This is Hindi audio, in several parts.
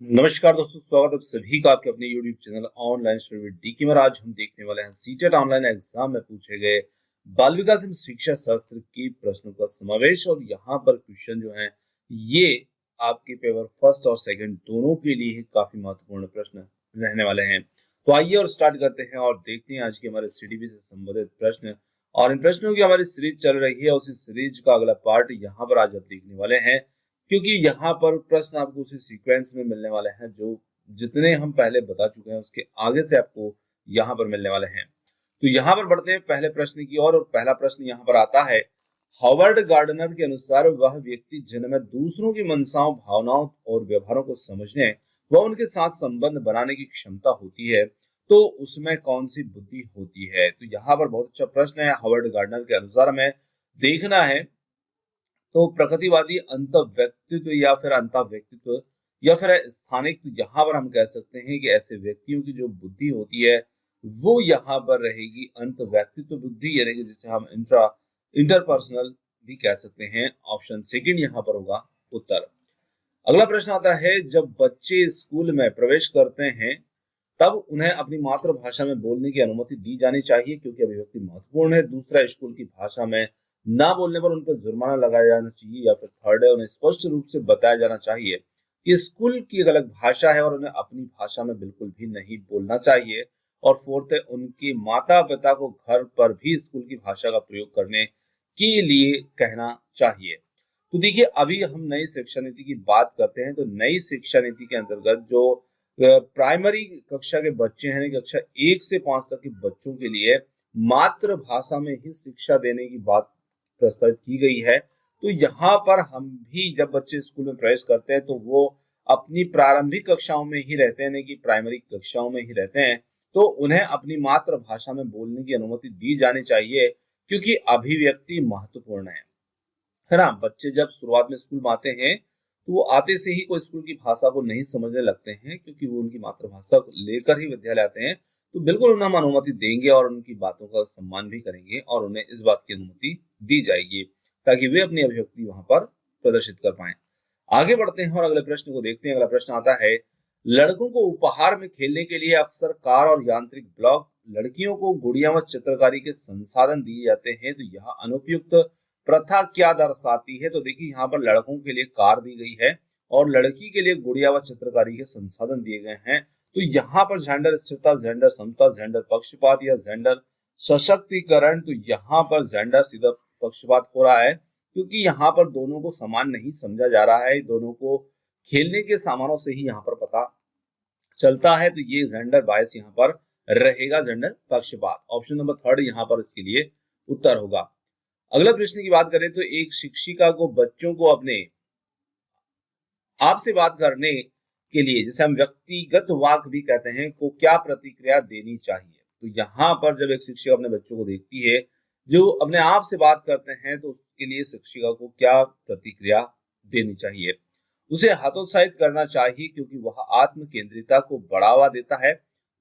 नमस्कार दोस्तों, स्वागत है आप सभी का आपके अपने YouTube channel online study with D K. आज हम देखने वाले हैं सीटेट ऑनलाइन एग्जाम में पूछे गए बाल विकास एवं शिक्षा शास्त्र की प्रश्नों का समावेश। और यहाँ पर क्वेश्चन जो है ये आपके पेपर फर्स्ट और सेकंड दोनों के लिए काफी महत्वपूर्ण प्रश्न रहने वाले हैं। तो आइए और स्टार्ट करते हैं और देखते हैं आज के हमारे सीडीपी से संबंधित प्रश्न। और इन प्रश्नों की हमारी सीरीज चल रही है, उसी सीरीज का अगला पार्ट यहाँ पर आज आप देखने वाले हैं, क्योंकि यहाँ पर प्रश्न आपको उसी सीक्वेंस में मिलने वाले हैं जो जितने हम पहले बता चुके हैं उसके आगे से आपको यहाँ पर मिलने वाले हैं। तो यहाँ पर बढ़ते हैं पहले प्रश्न की ओर। और पहला प्रश्न यहाँ पर आता है, हॉवर्ड गार्डनर के अनुसार वह व्यक्ति जिनमें दूसरों की मनसाओं, भावनाओं और व्यवहारों को समझने व उनके साथ संबंध बनाने की क्षमता होती है, तो उसमें कौन सी बुद्धि होती है। तो यहाँ पर बहुत अच्छा प्रश्न है। हॉवर्ड गार्डनर के अनुसार हमें देखना है तो प्रकृतिवादी अंत व्यक्तित्व या फिर अंत व्यक्तित्व या फिर स्थानिक, तो यहाँ पर हम कह सकते हैं कि ऐसे व्यक्तियों की जो बुद्धि होती है वो यहाँ पर रहेगी अंत व्यक्तित्व बुद्धि, यानी कि जिसे हम इंटरपर्सनल भी कह सकते हैं। ऑप्शन सेकंड यहाँ पर होगा उत्तर। अगला प्रश्न आता है, जब बच्चे स्कूल में प्रवेश करते हैं तब उन्हें अपनी मातृभाषा में बोलने की अनुमति दी जानी चाहिए क्योंकि अभिव्यक्ति महत्वपूर्ण है। दूसरा, स्कूल की भाषा में ना बोलने पर उन पर जुर्माना लगाया जाना चाहिए। या फिर थर्ड है, उन्हें स्पष्ट रूप से बताया जाना चाहिए कि स्कूल की एक अलग भाषा है और उन्हें अपनी भाषा में बिल्कुल भी नहीं बोलना चाहिए। और फोर्थ है, उनके माता पिता को घर पर भी स्कूल की भाषा का प्रयोग करने के लिए कहना चाहिए। तो देखिए, अभी हम नई शिक्षा नीति की बात करते हैं। तो नई शिक्षा नीति के अंतर्गत जो प्राइमरी कक्षा के बच्चे हैं, कक्षा 1 से 5 तक के बच्चों के लिए मातृभाषा में ही शिक्षा देने की बात प्रस्तावित की गई है। तो यहाँ पर हम भी जब बच्चे स्कूल में प्रवेश करते हैं तो वो अपनी प्रारंभिक कक्षाओं में ही रहते हैं, कि प्राइमरी कक्षाओं में ही रहते हैं, तो उन्हें अपनी मातृभाषा में बोलने की अनुमति दी जानी चाहिए क्योंकि अभिव्यक्ति महत्वपूर्ण है ना। बच्चे जब शुरुआत में स्कूल में आते हैं तो वो आते से ही कोई स्कूल की भाषा को नहीं समझने लगते हैं क्योंकि वो उनकी मातृभाषा को लेकर ही विद्यालय आते हैं। तो बिल्कुल उन्हें हम अनुमति देंगे और उनकी बातों का सम्मान भी करेंगे और उन्हें इस बात की अनुमति दी जाएगी ताकि वे अपनी अभिव्यक्ति वहां पर प्रदर्शित कर पाए। आगे बढ़ते हैं और अगले प्रश्न को देखते हैं। अगला प्रश्न आता है, लड़कों को उपहार में खेलने के लिए अक्सर कार और यांत्रिक ब्लॉक, लड़कियों को गुड़िया व चित्रकारी के संसाधन दिए जाते हैं, तो यह अनुपयुक्त प्रथा क्या दर्शाती है। तो देखिए, यहाँ पर लड़कों के लिए कार दी गई है और लड़की के लिए गुड़िया व चित्रकारी के संसाधन दिए गए हैं। तो यहाँ पर जेंडर स्थिरता, जेंडर समता, जेंडर पक्षपात या जेंडर सशक्तिकरण, तो यहाँ पर जेंडर सीधा पक्षपात हो रहा है क्योंकि यहाँ पर दोनों को समान नहीं समझा जा रहा है। दोनों को खेलने के सामानों से ही यहाँ पर पता चलता है। तो ये जेंडर बायस यहाँ पर रहेगा, जेंडर पक्षपात। ऑप्शन नंबर थर्ड यहाँ पर इसके लिए उत्तर होगा। अगला प्रश्न की बात करें तो एक शिक्षिका को बच्चों को अपने आप से बात करने के लिए, जिसे हम व्यक्तिगत वाक भी कहते हैं, को क्या प्रतिक्रिया देनी चाहिए। तो यहाँ पर जब एक शिक्षक अपने बच्चों को देखती है जो अपने आप से बात करते हैं तो उसके लिए शिक्षिका को क्या प्रतिक्रिया देनी चाहिए। उसे हतोत्साहित करना चाहिए क्योंकि वह आत्म केंद्रिता को बढ़ावा देता है।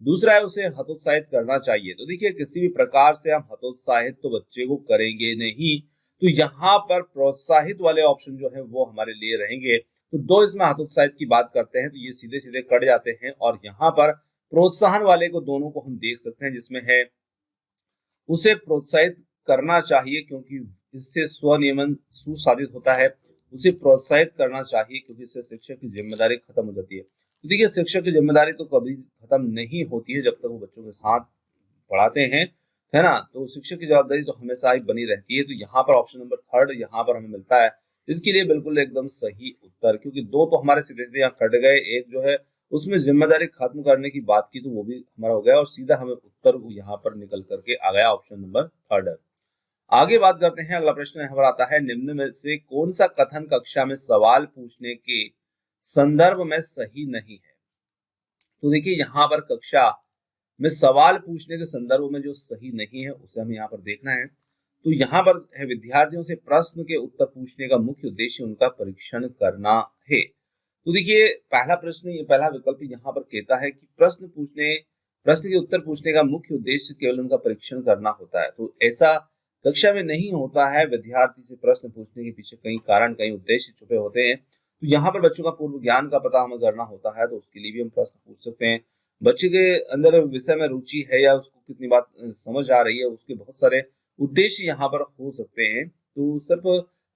दूसरा है, उसे हतोत्साहित करना चाहिए। तो देखिए, किसी भी प्रकार से हम हतोत्साहित तो बच्चे को करेंगे नहीं, तो यहाँ पर प्रोत्साहित वाले ऑप्शन जो है वो हमारे लिए रहेंगे। तो दो इसमें हतोत्साहित की बात करते हैं तो ये सीधे सीधे कट जाते हैं और यहाँ पर प्रोत्साहन वाले को दोनों को हम देख सकते हैं, जिसमें है उसे प्रोत्साहित करना चाहिए क्योंकि इससे स्वनियमन सुसाधित होता है। उसे प्रोत्साहित करना चाहिए क्योंकि इससे शिक्षक की जिम्मेदारी खत्म हो जाती है। तो देखिए, शिक्षक की जिम्मेदारी तो कभी खत्म नहीं होती है जब तक वो बच्चों के साथ पढ़ाते हैं, है ना। तो शिक्षक की जवाबदारी तो हमेशा ही बनी रहती है। तो यहाँ पर ऑप्शन नंबर थर्ड यहाँ पर हमें मिलता है, इसके लिए बिल्कुल एकदम सही उत्तर, क्योंकि दो तो हमारे सीधे सीधे यहाँ कट गए। एक जो है उसमें जिम्मेदारी खत्म करने की बात की तो वो भी हमारा हो गया और सीधा हमें उत्तर यहाँ पर निकल करके आ गया, ऑप्शन नंबर थर्ड। आगे बात करते हैं। अगला प्रश्न यहाँ पर आता है, निम्न में से कौन सा कथन कक्षा में सवाल पूछने के संदर्भ में सही नहीं है। तो देखिए, यहाँ पर कक्षा में सवाल पूछने के संदर्भ में जो सही नहीं है उसे हमें यहाँ पर देखना है। तो यहाँ पर है, विद्यार्थियों से प्रश्न के उत्तर पूछने का मुख्य उद्देश्य उनका परीक्षण करना है। तो देखिए, पहला प्रश्न, ये पहला विकल्प यहाँ पर कहता है कि प्रश्न के उत्तर पूछने का मुख्य उद्देश्य केवल उनका परीक्षण करना होता है। तो ऐसा कक्षा में नहीं होता है। विद्यार्थी से प्रश्न पूछने के पीछे कई कारण, कई उद्देश्य छुपे होते हैं। तो यहाँ पर बच्चों का पूर्व ज्ञान का पता हमें करना होता है, तो उसके लिए भी हम प्रश्न पूछ सकते हैं। बच्चे के अंदर विषय में रुचि है या उसको कितनी बात समझ आ रही है, उसके बहुत सारे उद्देश्य यहाँ पर हो सकते हैं। तो सिर्फ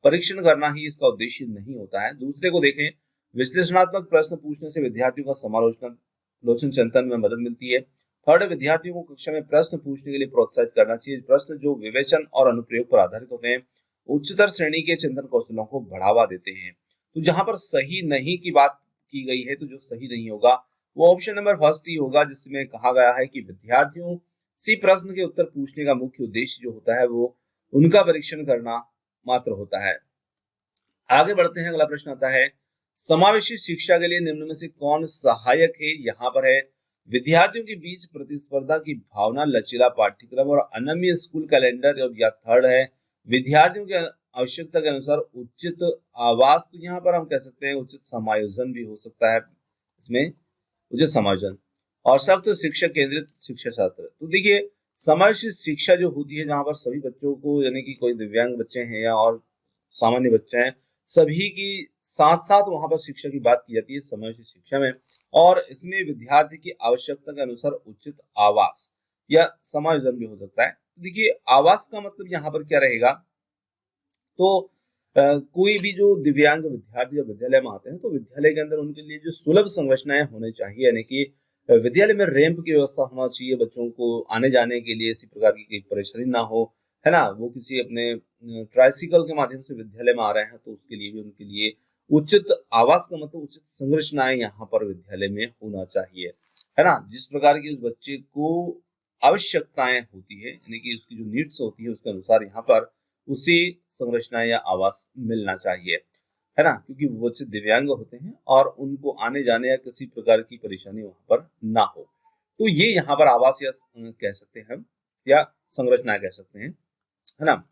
परीक्षण करना ही इसका उद्देश्य नहीं होता है। दूसरे को देखें, विश्लेषणात्मक प्रश्न पूछने से विद्यार्थियों का समालोचन चिंतन में मदद मिलती है। थर्ड, विद्यार्थियों को कक्षा में प्रश्न पूछने के लिए प्रोत्साहित करना चाहिए। प्रश्न जो विवेचन और अनुप्रयोग पर आधारित होते हैं उच्चतर श्रेणी के चिंतन कौशलों को बढ़ावा देते हैं। तो जहां पर सही नहीं की बात की गई है, तो जो सही नहीं होगा वो ऑप्शन नंबर फर्स्ट ही होगा, जिसमें कहा गया है कि विद्यार्थियों से प्रश्न के उत्तर पूछने का मुख्य उद्देश्य जो होता है वो उनका परीक्षण करना मात्र होता है। आगे बढ़ते हैं, अगला प्रश्न आता है, समावेशी शिक्षा के लिए निम्न में से कौन सहायक है? यहाँ पर है, विद्यार्थियों के बीच प्रतिस्पर्धा की भावना, लचीला पाठ्यक्रम और अनम्य स्कूल कैलेंडर। और या थर्ड है, विद्यार्थियों के आवश्यकता के अनुसार उचित आवास। तो यहाँ पर हम कह सकते हैं उचित समायोजन भी हो सकता है, इसमें उचित समायोजन और सख्त शिक्षक केंद्रित शिक्षा शास्त्र। तो देखिए, समावेशी शिक्षा जो होती है जहां पर सभी बच्चों को, यानी कि कोई दिव्यांग बच्चे हैं या और सामान्य बच्चे हैं, सभी की साथ साथ वहां पर शिक्षा की बात की जाती है समावेशी शिक्षा में। और इसमें विद्यार्थी की आवश्यकता के अनुसार उचित आवास या समायोजन भी हो सकता है। देखिए, आवास का मतलब यहाँ पर क्या रहेगा, तो कोई भी जो दिव्यांग विद्यार्थी जब विद्यालय में आते हैं तो विद्यालय के अंदर उनके लिए जो सुलभ संरचनाएं होनी चाहिए, यानी कि विद्यालय में रैंप की व्यवस्था होना चाहिए, बच्चों को आने जाने के लिए इसी प्रकार की कोई परेशानी ना हो, है ना। वो किसी अपने ट्राइसिकल के माध्यम से विद्यालय में आ रहे हैं तो उसके लिए भी उनके लिए उचित आवास का मतलब उचित संरचनाएं यहाँ पर विद्यालय में होना चाहिए, है ना। जिस प्रकार की उस बच्चे को आवश्यकताएं होती है, यानी कि उसकी जो नीड्स होती है उसके अनुसार यहाँ पर उसी संरचना या आवास मिलना चाहिए, है ना, क्योंकि वो बच्चे दिव्यांग होते हैं और उनको आने जाने या किसी प्रकार की परेशानी वहां पर ना हो। तो ये यहाँ पर आवास या कह सकते हैं हम, या संरचना कह सकते हैं, है ना।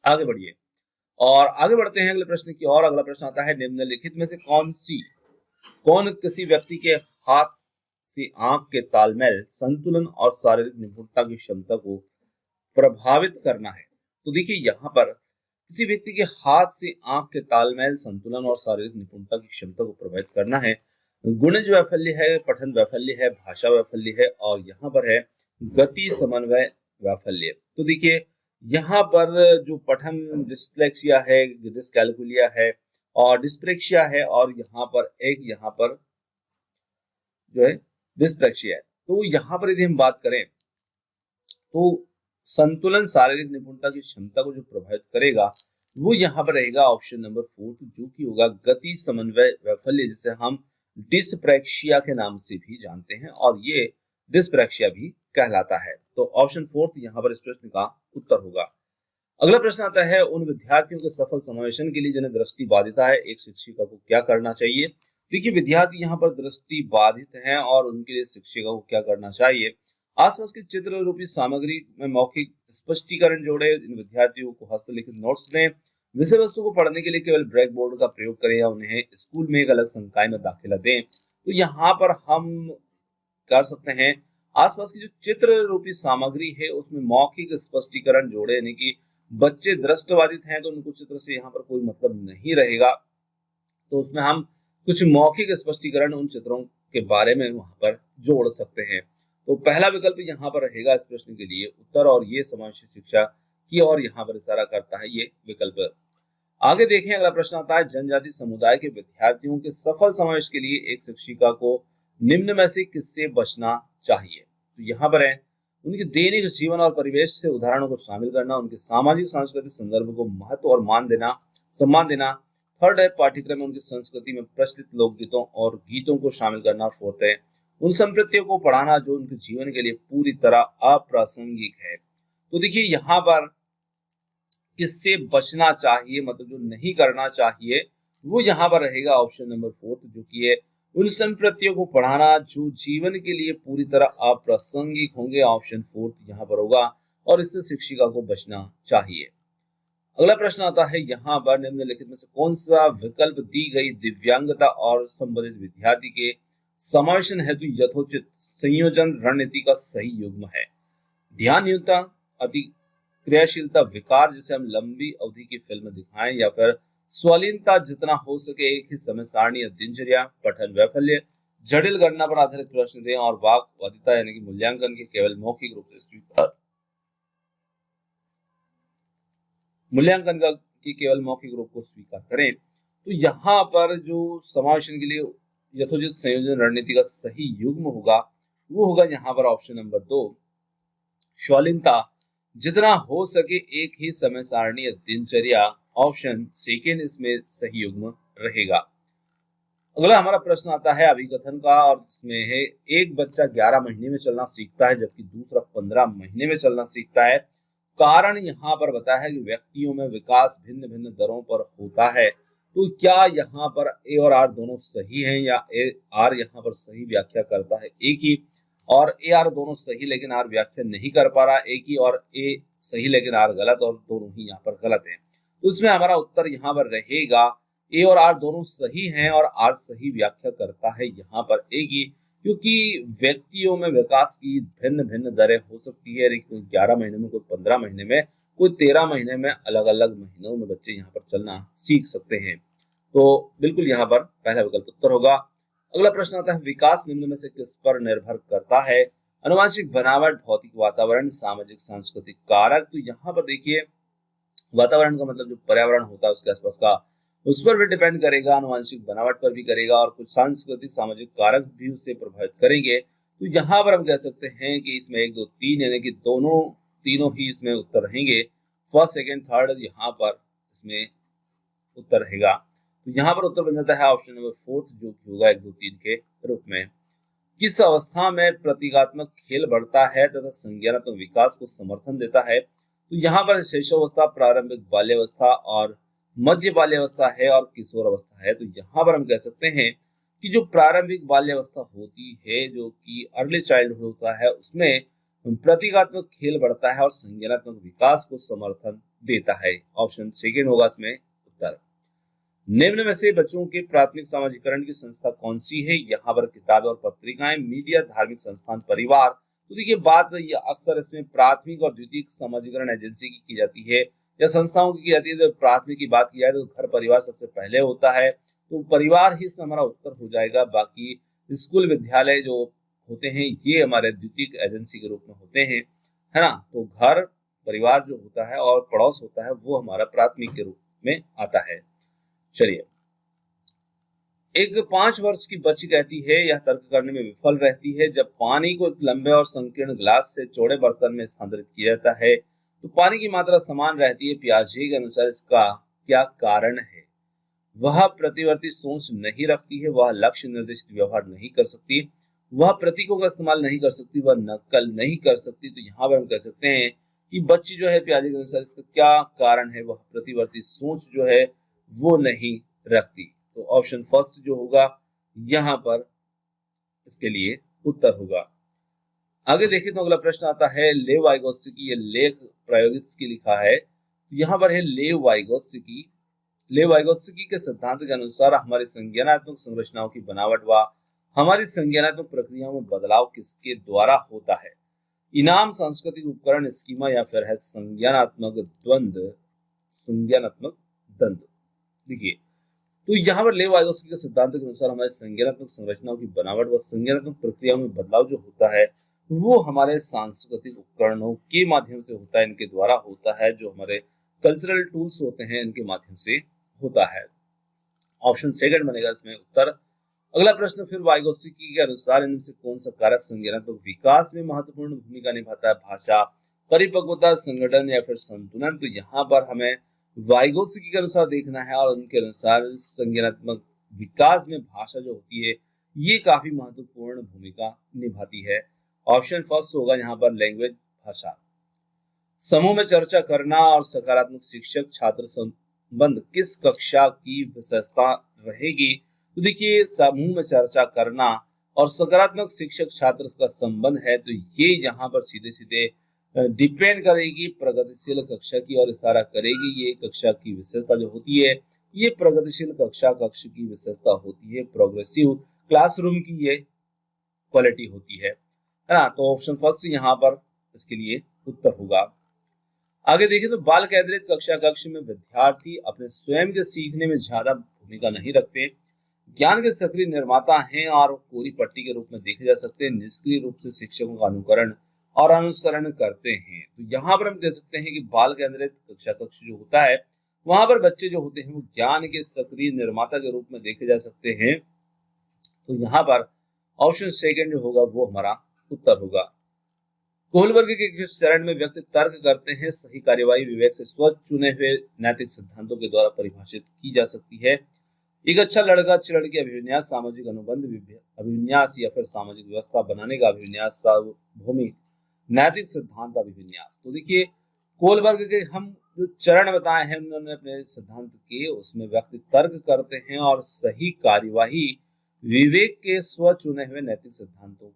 आगे बढ़िए और आगे बढ़ते हैं अगले प्रश्न की ओर। अगला प्रश्न आता है, निम्नलिखित में से कौन किसी व्यक्ति के हाथ से आंख के तालमेल, संतुलन और शारीरिक निपुणता की क्षमता को प्रभावित करना है? तो देखिए, यहाँ पर किसी व्यक्ति के हाथ से आंख के तालमेल, संतुलन और शारीरिक निपुणता की क्षमता को प्रभावित करना है। गुणज वैफल्य है, पठन वैफल्य है, भाषा वैफल्य है और यहाँ पर है गति समन्वय वैफल्य। तो देखिए, यहाँ पर जो पठन डिस्लेक्सिया है, डिस्कैलकुलिया है और डिस्प्रेक्सिया है और यहाँ पर जो है डिस्प्रेक्सिया है। तो यहाँ पर यदि हम बात करें तो संतुलन, शारीरिक निपुणता की क्षमता को जो प्रभावित करेगा वो यहाँ पर रहेगा ऑप्शन नंबर 4, जो कि होगा गति समन्वय वैफल्य, जिसे हम डिस्प्रेक्सिया के नाम से भी जानते हैं और ये डिस्प्रेक्सिया भी कहलाता है। तो ऑप्शन 4 यहाँ पर इस प्रश्न का उत्तर होगा। अगला प्रश्न आता है, उन विद्यार्थियों के सफल समावेशन के लिए जिन्हें दृष्टि बाधिता है, एक शिक्षिका को क्या करना चाहिए? देखिए, विद्यार्थी यहाँ पर दृष्टि बाधित हैं और उनके लिए शिक्षिका को क्या करना चाहिए? आसपास की चित्र रूपी सामग्री में मौखिक स्पष्टीकरण जोड़े, इन विद्यार्थियों को हस्तलिखित नोट्स दें, विषय वस्तु को पढ़ने के लिए केवल ब्लैक बोर्ड का प्रयोग करें या उन्हें स्कूल में एक अलग संकाय में दाखिला दें। तो यहाँ पर हम कर सकते हैं, आसपास की जो चित्र रूपी सामग्री है उसमें मौखिक स्पष्टीकरण जोड़े, यानी कि बच्चे दृष्टिबाधित हैं तो उनको चित्र से यहाँ पर कोई मतलब नहीं रहेगा, तो उसमें हम कुछ मौखिक स्पष्टीकरण उन चित्रों के बारे में वहां पर जोड़ सकते हैं। तो पहला विकल्प यहाँ पर रहेगा इस प्रश्न के लिए उत्तर, और ये समावेशी शिक्षा की और यहाँ पर इशारा करता है ये विकल्प। आगे देखें, अगला प्रश्न आता है, जनजाति समुदाय के विद्यार्थियों के सफल समावेश के लिए एक शिक्षिका को निम्न में से किससे बचना चाहिए? तो यहाँ पर है, उनके दैनिक जीवन और परिवेश से उदाहरणों को शामिल करना, उनके सामाजिक सांस्कृतिक संदर्भ को महत्व और सम्मान देना। थर्ड है, पाठ्यक्रम में उनकी संस्कृति में प्रचलित लोकगीतों और गीतों को शामिल करना। फोर्थ है, उन संप्रतियों को पढ़ाना जो उनके जीवन के लिए पूरी तरह अप्रासंगिक है। तो देखिए, यहाँ पर किससे बचना चाहिए, मतलब जो नहीं करना चाहिए, वो यहाँ पर रहेगा ऑप्शन नंबर 4, जो कि है उन संप्रतियों को पढ़ाना जो जीवन के लिए पूरी तरह अप्रासंगिक होंगे। ऑप्शन 4 यहाँ पर होगा और इससे शिक्षिका को बचना चाहिए। अगला प्रश्न आता है, यहाँ पर निम्नलिखित में से कौन सा विकल्प दी गई दिव्यांगता और संबंधित विद्यार्थी के समावेशन हेतु यथोचित संयोजन रणनीति का सही युग्म है? ध्यानहीनता, अति क्रियाशीलता, विकार जिसे हम लंबी अवधि की फिल्म दिखाएं, या फिर स्वालीनता, जितना हो सके एक ही समय सारणी या दिनचर्या, पठन वैफल्य, जटिल गणना पर आधारित प्रश्न दें और वाक्वादिता यानी कि मूल्यांकन के केवल मौखिक रूप से स्वीकार मूल्यांकन का की केवल मौखिक रूप को स्वीकार करें। तो यहाँ पर जो समावेशन के लिए यथोचित संयोजन रणनीति का सही युग्म होगा वो होगा यहाँ पर ऑप्शन नंबर 2, स्वालीनता, जितना हो सके एक ही समय सारणी या दिनचर्या, ऑप्शन सेकेंड इसमें सही युग्म रहेगा। अगला हमारा प्रश्न आता है अभिकथन का और इसमें है एक बच्चा 11 महीने में चलना सीखता है जबकि दूसरा 15 महीने में चलना सीखता है। कारण यहाँ पर बताया है कि व्यक्तियों में विकास भिन्न भिन्न दरों पर होता है। तो क्या यहाँ पर ए और आर दोनों सही हैं या ए आर यहाँ पर सही व्याख्या करता है ए की, और ए आर दोनों सही लेकिन आर व्याख्या नहीं कर पा रहा ए की, और ए सही लेकिन आर गलत, और दोनों ही यहाँ पर गलत हैं। तो इसमें हमारा उत्तर यहाँ पर रहेगा ए और आर दोनों सही हैं और आर सही व्याख्या करता है यहाँ पर ए की, क्योंकि व्यक्तियों में विकास की भिन्न भिन्न दरें हो सकती है। कोई 11 महीने में, कोई 15 महीने में, कोई 13 महीने में, अलग अलग महीनों में बच्चे यहाँ पर चलना सीख सकते हैं। तो बिल्कुल यहाँ पर पहला विकल्प उत्तर होगा। अगला प्रश्न आता है विकास निम्न में से किस पर निर्भर करता है? अनुवांशिक बनावट, भौतिक वातावरण, सामाजिक सांस्कृतिक कारक। तो यहाँ पर देखिए वातावरण का मतलब जो पर्यावरण होता है उसके आसपास का, उस पर भी डिपेंड करेगा, अनुवांशिक बनावट पर भी करेगा, और कुछ सांस्कृतिक सामाजिक कारक भी उससे प्रभावित करेंगे। तो यहाँ पर हम कह सकते हैं कि इसमें 1 2 3 यानी कि तीनों ही इसमें उत्तर रहेंगे। फर्स्ट सेकंड थर्ड यहाँ पर इसमें उत्तर रहेगा। तो यहाँ पर उत्तर बन जाता है ऑप्शन नंबर 4 जो कि होगा 1 2 3 के रूप में। किस अवस्था में प्रतीकात्मक खेल बढ़ता है तथा संज्ञानात्मक विकास को समर्थन देता है? तो यहाँ पर शैशवावस्था, प्रारंभिक बाल्यावस्था और मध्य बाल्यावस्था है और किशोर अवस्था है। तो यहाँ पर हम कह सकते हैं कि जो प्रारंभिक बाल्यावस्था होती है, जो कि अर्ली चाइल्डहुड होता है, उसमें प्रतीकात्मक खेल बढ़ता है और संज्ञानात्मक विकास को समर्थन देता है। ऑप्शन सेकेंड होगा इसमें उत्तर। निम्न में से बच्चों के प्राथमिक सामाजिकरण की संस्था कौन सी है? यहाँ पर किताबें और पत्रिकाएं, मीडिया, धार्मिक संस्थान, परिवार। तो देखिए बात अक्सर इसमें प्राथमिक और द्वितीयक सामाजिकरण एजेंसी की जाती है या संस्थाओं की जाती है। तो प्राथमिक की बात की जाए तो घर परिवार सबसे पहले होता है, तो परिवार ही इसमें हमारा उत्तर हो जाएगा। बाकी स्कूल विद्यालय जो होते हैं ये हमारे द्वितीयक एजेंसी के रूप में होते हैं, है ना। तो घर परिवार जो होता है और पड़ोस होता है वो हमारा प्राथमिक के रूप में आता है। चलिए, एक 5 वर्ष की बच्ची कहती है यह तर्क करने में विफल रहती है जब पानी को एक लंबे और संकीर्ण ग्लास से चौड़े बर्तन में स्थानांतरित किया जाता है तो पानी की मात्रा समान रहती है। पियाजे के अनुसार इसका क्या कारण है? वह प्रतिवर्ती सोच नहीं रखती है, वह लक्ष्य निर्देशित व्यवहार नहीं कर सकती, वह प्रतीकों का इस्तेमाल नहीं कर सकती, वह नकल नहीं कर सकती। तो यहाँ पर हम कह सकते हैं कि बच्ची जो है पियाजे के अनुसार इसका क्या कारण है, वह प्रतिवर्ती सोच जो है वो नहीं रखती। तो ऑप्शन फर्स्ट जो होगा यहाँ पर इसके लिए उत्तर होगा। आगे देखिए तो अगला प्रश्न आता है लेव वाइगोत्स्की, ये लेख प्रायोगिक लिखा है। यहाँ पर है लेव वाइगोत्स्की के सिद्धांत के अनुसार हमारी संज्ञानात्मक संरचनाओं की बनावट व हमारी संज्ञानात्मक प्रक्रियाओं में बदलाव किसके द्वारा होता है? इनाम, सांस्कृतिक उपकरण, स्कीमा या फिर है संज्ञानात्मक द्वंद्व। देखिए तो यहाँ पर लेव वाइगोत्स्की के सिद्धांत के अनुसार हमारे संज्ञानात्मक संरचनाओं की बनावट व संज्ञानात्मक प्रक्रियाओं में बदलाव जो होता है वो हमारे सांस्कृतिक उपकरणों के माध्यम से होता है, इनके द्वारा होता है, जो हमारे कल्चरल टूल्स होते हैं इनके माध्यम से होता है। ऑप्शन सेकंड बनेगा इसमें उत्तर। अगला प्रश्न फिर वाइगोत्स्की के अनुसार इनमें से कौन सा कारक संज्ञानात्मक विकास में महत्वपूर्ण भूमिका निभाता है? भाषा, परिपक्वता, संगठन या फिर संतुलन। तो यहाँ पर हमें वाइगोत्स्की के अनुसार देखना है और उनके अनुसार संज्ञानात्मक विकास में भाषा जो होती है ये काफी महत्वपूर्ण भूमिका निभाती है। ऑप्शन फर्स्ट होगा यहाँ पर लैंग्वेज, भाषा। समूह में चर्चा करना और सकारात्मक शिक्षक छात्र संबंध किस कक्षा की विशेषता रहेगी? तो देखिए समूह में चर्चा करना और सकारात्मक शिक्षक छात्र का संबंध है तो ये यहाँ पर सीधे सीधे डिपेंड करेगी प्रगतिशील कक्षा की और इशारा करेगी। ये कक्षा की विशेषता जो होती है ये प्रगतिशील कक्ष की विशेषता होती है, प्रोग्रेसिव क्लासरूम की ये क्वालिटी होती है ना। तो ऑप्शन फर्स्ट यहाँ पर इसके लिए उत्तर होगा। आगे देखें तो बाल केंद्रित कक्षा कक्ष में विद्यार्थी अपने स्वयं के सीखने में ज्यादा भूमिका नहीं रखते, ज्ञान के सक्रिय निर्माता हैं और कोरी पट्टी के रूप में देखे जा सकते हैं, निष्क्रिय रूप से शिक्षकों का अनुकरण और अनुसरण करते हैं। तो यहाँ पर हम कह सकते हैं कि बाल केंद्रित कक्षा कक्ष जो होता है वहां पर बच्चे जो होते हैं वो ज्ञान के सक्रिय निर्माता के रूप में देखे जा सकते हैं। तो यहाँ पर ऑप्शन सेकंड जो होगा वो हमारा उत्तर होगा। कोहलबर्ग के किस चरण में व्यक्ति तर्क करते हैं, सही कार्यवाही विवेक से स्वच्छ चुने हुए नैतिक सिद्धांतों के द्वारा परिभाषित की जा सकती है। एक अच्छा लड़का अच्छी लड़की अभिविन्यास, सामाजिक अनुबंध अभिविन्यास या फिर सामाजिक व्यवस्था बनाने का अभिविन्यास, सार्वभौमिक नैतिक सिद्धांत अभिविन्यास। तो देखिए कोहलबर्ग के हम जो चरण बताए हैं उन्होंने अपने सिद्धांत के, उसमें व्यक्ति तर्क करते हैं और सही कार्यवाही विवेक के स्व चुने हुए नैतिक सिद्धांतों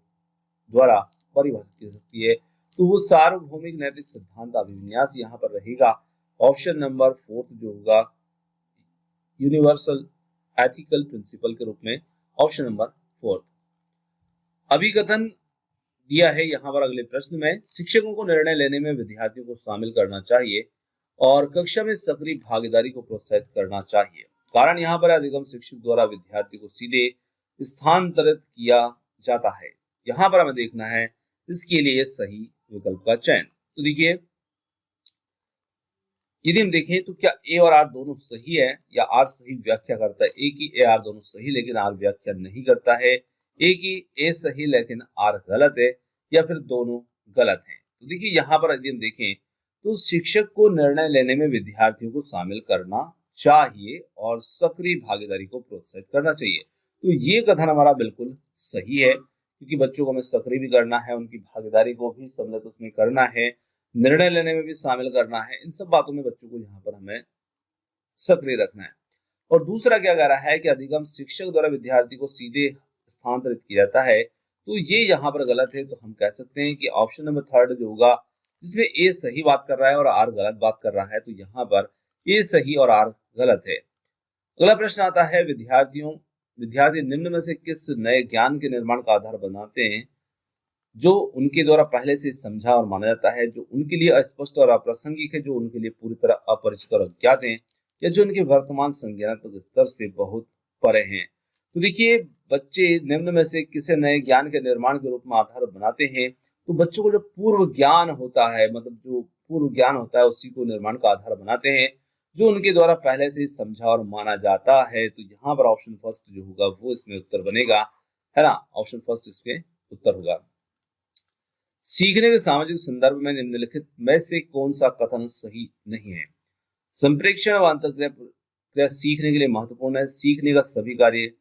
द्वारा परिभाषित की सकती है। तो वो सार्वभौमिक नैतिक सिद्धांत अभिविन्यास यहाँ पर रहेगा। ऑप्शन नंबर 4 जो होगा यूनिवर्सल एथिकल प्रिंसिपल के रूप में, ऑप्शन नंबर 4। अभिकथन दिया है यहाँ पर अगले प्रश्न में, शिक्षकों को निर्णय लेने में विद्यार्थियों को शामिल करना चाहिए और कक्षा में सक्रिय भागीदारी को प्रोत्साहित करना चाहिए। कारण यहाँ पर अधिगम शिक्षक द्वारा विद्यार्थी को सीधे स्थानांतरित किया जाता है। यहाँ पर हमें देखना है इसके लिए सही विकल्प का चयन। तो देखिए यदि हम देखें तो क्या ए और आर दोनों सही है या आर सही व्याख्या करता है। ए की ए आर दोनों सही लेकिन आर व्याख्या नहीं करता है। ए की ए सही लेकिन आर गलत है, या फिर दोनों गलत हैं। तो देखिए यहाँ पर यदि हम देखें तो शिक्षक को निर्णय लेने में विद्यार्थियों को शामिल करना चाहिए और सक्रिय भागीदारी को प्रोत्साहित करना चाहिए। तो ये कथन हमारा बिल्कुल सही है, क्योंकि बच्चों को हमें सक्रिय भी करना है, उनकी भागीदारी को भी सम्मिलित उसमें करना है, निर्णय लेने में भी शामिल करना है। इन सब बातों में बच्चों को यहाँ पर हमें सक्रिय रखना है। और दूसरा क्या कह रहा है कि अधिगम शिक्षक द्वारा विद्यार्थी को सीधे स्थानांतरित किया जाता है, तो ये यहाँ पर गलत है। तो हम कह सकते हैं कि ऑप्शन नंबर 3 जो होगा, जिसमें ए सही बात कर रहा है और आर गलत बात कर रहा है, तो यहाँ पर ए सही और आर गलत है। अगला प्रश्न आता है, विद्यार्थी निम्न में से किस नए ज्ञान के निर्माण का आधार बनाते हैं जो उनके द्वारा पहले से समझा और माना जाता है, जो उनके लिए अस्पष्ट और अप्रासंगिक है, जो उनके लिए पूरी तरह अपरिचित और अज्ञात है, या जो उनके वर्तमान संज्ञानात्मक स्तर से बहुत परे हैं। तो देखिए बच्चे निम्न में से किसे नए ज्ञान के निर्माण के रूप में आधार बनाते हैं। तो बच्चों को जो पूर्व ज्ञान होता है, मतलब जो पूर्व ज्ञान होता है उसी को निर्माण का आधार बनाते हैं, जो उनके द्वारा पहले से समझा और माना जाता है। तो यहाँ पर ऑप्शन फर्स्ट जो होगा वो इसमें उत्तर बनेगा, है ना। ऑप्शन फर्स्ट इसमें उत्तर होगा। सीखने के सामाजिक संदर्भ में निम्नलिखित में से कौन सा कथन सही नहीं है। संप्रेक्षण व अंतःक्रिया सीखने के लिए महत्वपूर्ण है। सीखने का सभी कार्य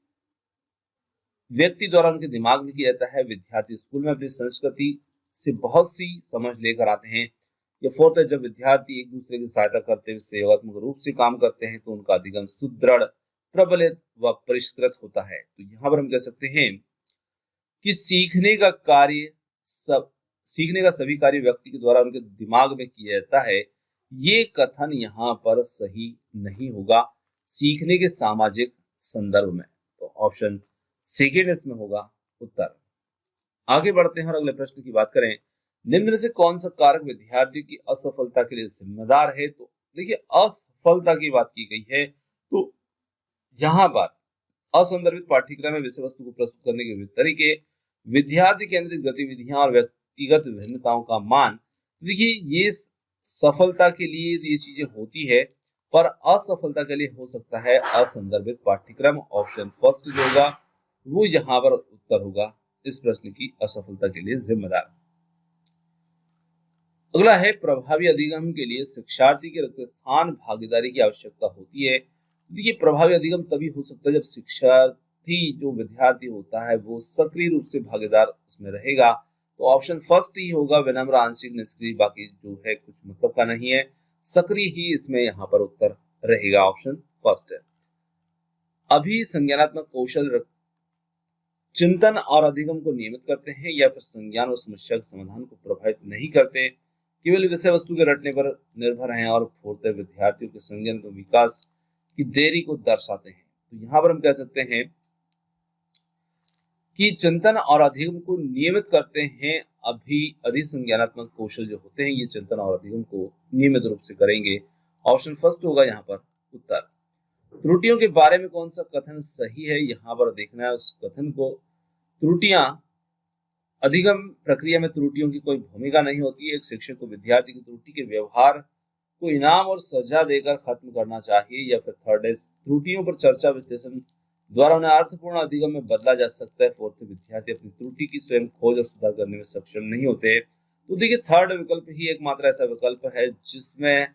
व्यक्ति द्वारा उनके दिमाग में किया जाता है। विद्यार्थी स्कूल में अपनी संस्कृति से बहुत सी समझ लेकर आते हैं। या फोर्थ है, जब विद्यार्थी एक दूसरे की सहायता करते हुए सहयोगात्मक रूप से काम करते हैं तो उनका अधिगम सुदृढ़, प्रबलित व परिष्कृत होता है। तो यहाँ पर हम कह सकते हैं कि सीखने का सभी कार्य व्यक्ति के द्वारा उनके दिमाग में किया जाता है। ये कथन यहाँ पर सही नहीं होगा सीखने के सामाजिक संदर्भ में। तो ऑप्शन सेकेंड इसमें होगा उत्तर। आगे बढ़ते हैं और अगले प्रश्न की बात करें, निम्न में से कौन सा कारक विद्यार्थी की असफलता के लिए जिम्मेदार है। तो देखिए असफलता की बात की गई है, तो यहाँ पर असंदर्भित पाठ्यक्रम में विषय वस्तु को प्रस्तुत करने के विभिन्न तरीके, विद्यार्थी केंद्रित गतिविधियां और व्यक्तिगत विभिन्नताओं का मान। देखिए ये सफलता के लिए ये चीजें होती है, पर असफलता के लिए हो सकता है असंदर्भित पाठ्यक्रम। ऑप्शन फर्स्ट जो होगा वो यहाँ पर उत्तर होगा इस प्रश्न की असफलता के लिए जिम्मेदार। अगला है, प्रभावी अधिगम के लिए शिक्षार्थी के रक्तस्थान भागीदारी की आवश्यकता होती है। देखिए प्रभावी अधिगम तभी हो सकता है जब शिक्षार्थी जो विद्यार्थी होता है वो सक्रिय रूप से भागीदार उसमें रहेगा। तो ऑप्शन फर्स्ट ही होगा, विनम्र, आंशिक, निष्क्रिय, बाकी जो है कुछ मतलब का नहीं है, सक्रिय ही इसमें यहाँ पर उत्तर रहेगा। ऑप्शन फर्स्ट है। अभी संज्ञानात्मक कौशल चिंतन और अधिगम को नियमित करते हैं या फिर संज्ञान और समस्या के समाधान को प्रभावित नहीं करते, केवल विषय वस्तु के रटने पर निर्भर हैं और फोड़ते विद्यार्थियों के संज्ञान को विकास की देरी को दर्शाते हैं। तो यहाँ पर हम कह सकते हैं कि चिंतन और अधिगम को नियमित करते हैं, अभी अधिसंज्ञानात्मक कौशल जो होते हैं ये चिंतन और अधिगम को नियमित रूप से करेंगे। ऑप्शन फर्स्ट होगा यहाँ पर उत्तर। त्रुटियों के बारे में कौन सा कथन सही है, यहाँ पर देखना है उस कथन को। त्रुटियां, अधिगम प्रक्रिया में त्रुटियों की कोई भूमिका नहीं होती है। एक शिक्षक को विद्यार्थी की त्रुटि के व्यवहार को इनाम और सजा देकर खत्म करना चाहिए। या फिर थर्ड है, त्रुटियों पर चर्चा विश्लेषण द्वारा उन्हें अर्थपूर्ण अधिगम में बदला जा सकता है। फोर्थ, विद्यार्थी अपनी त्रुटि की स्वयं खोज और सुधार करने में सक्षम नहीं होते। तो देखिए थर्ड विकल्प ही एकमात्र ऐसा विकल्प है जिसमें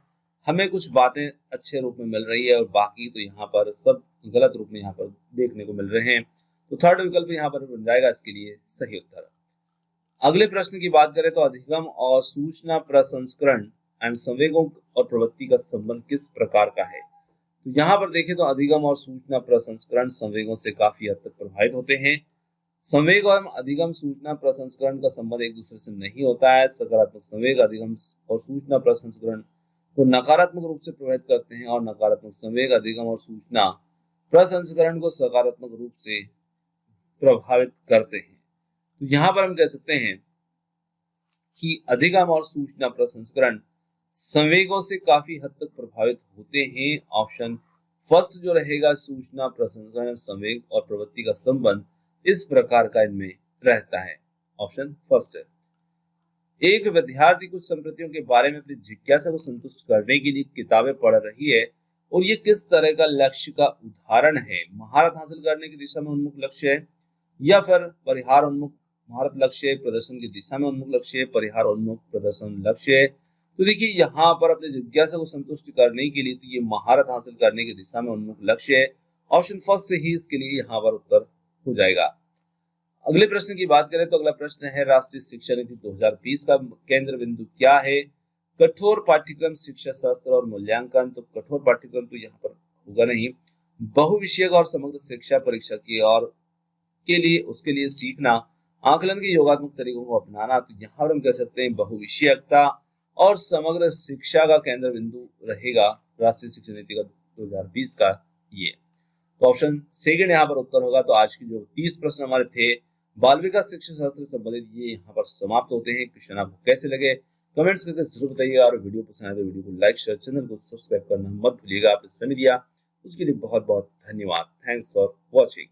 हमें कुछ बातें अच्छे रूप में मिल रही है और बाकी तो यहाँ पर सब गलत रूप में यहाँ पर देखने को मिल रहे हैं। तो थर्ड विकल्प यहाँ पर बन जाएगा इसके लिए सही उत्तर। अगले प्रश्न की बात करें तो अधिगम और सूचना प्रसंस्करण एवं संवेगों और प्रवृत्ति का संबंध किस प्रकार का है। तो यहाँ पर देखें तो अधिगम और सूचना प्रसंस्करण संवेगों से काफी हद तक प्रभावित होते हैं। संवेग और अधिगम सूचना प्रसंस्करण का संबंध एक दूसरे से नहीं होता है। सकारात्मक संवेग अधिगम और सूचना प्रसंस्करण को नकारात्मक रूप से प्रभावित करते हैं और नकारात्मक संवेग अधिगम और सूचना प्रसंस्करण को सकारात्मक रूप से प्रभावित करते हैं। तो यहाँ पर हम कह सकते हैं कि अधिगम और सूचना प्रसंस्करण संवेगों से काफी हद तक प्रभावित होते हैं। ऑप्शन फर्स्ट जो रहेगा, सूचना प्रसंस्करण संवेग और प्रवृत्ति का संबंध इस प्रकार का इनमें रहता है। ऑप्शन फर्स्ट है। एक विद्यार्थी कुछ संप्रतियों के बारे में अपनी जिज्ञासा को संतुष्ट करने के लिए किताबें पढ़ रही है और ये किस तरह का लक्ष्य का उदाहरण है। महारत हासिल करने की दिशा में उन्मुख लक्ष्य है या फिर परिहार उन्मुख महारत लक्ष्य है, प्रदर्शन की दिशा में उन्मुख लक्ष्य है, परिहार उन्मुख प्रदर्शन लक्ष्य है। तो देखिए यहाँ पर अपने जिज्ञासा को संतुष्ट करने के लिए तो ये महारत हासिल करने की दिशा में उन्मुख लक्ष्य है। ऑप्शन फर्स्ट ही इसके लिए यहाँ पर उत्तर हो जाएगा। अगले प्रश्न की बात करें तो अगला प्रश्न है, राष्ट्रीय शिक्षा नीति 2020 का केंद्र बिंदु क्या है। कठोर पाठ्यक्रम, शिक्षा शास्त्र और मूल्यांकन। तो कठोर पाठ्यक्रम तो यहाँ पर होगा नहीं। बहुविषयक और समग्र शिक्षा परीक्षा की और के लिए उसके लिए सीखना, आकलन के योगात्मक तरीकों को अपनाना। तो यहाँ पर हम कह सकते हैं बहुविषयकता और समग्र शिक्षा का केंद्र बिंदु रहेगा राष्ट्रीय शिक्षा नीति का 2020 का ये। तो ऑप्शन सेकंड यहाँ पर उत्तर होगा। तो आज की जो 30 प्रश्न हमारे थे बाल विकास शिक्षा शास्त्र से संबंधित ये यहाँ पर समाप्त होते हैं। क्वेश्चन आपको कैसे लगे कमेंट्स करके जरूर बताइएगा और वीडियो पसंद आए तो वीडियो को लाइक शेयर, चैनल को सब्सक्राइब करना मत भूलिएगा। आपने समय दिया उसके लिए बहुत बहुत धन्यवाद। Thanks for watching.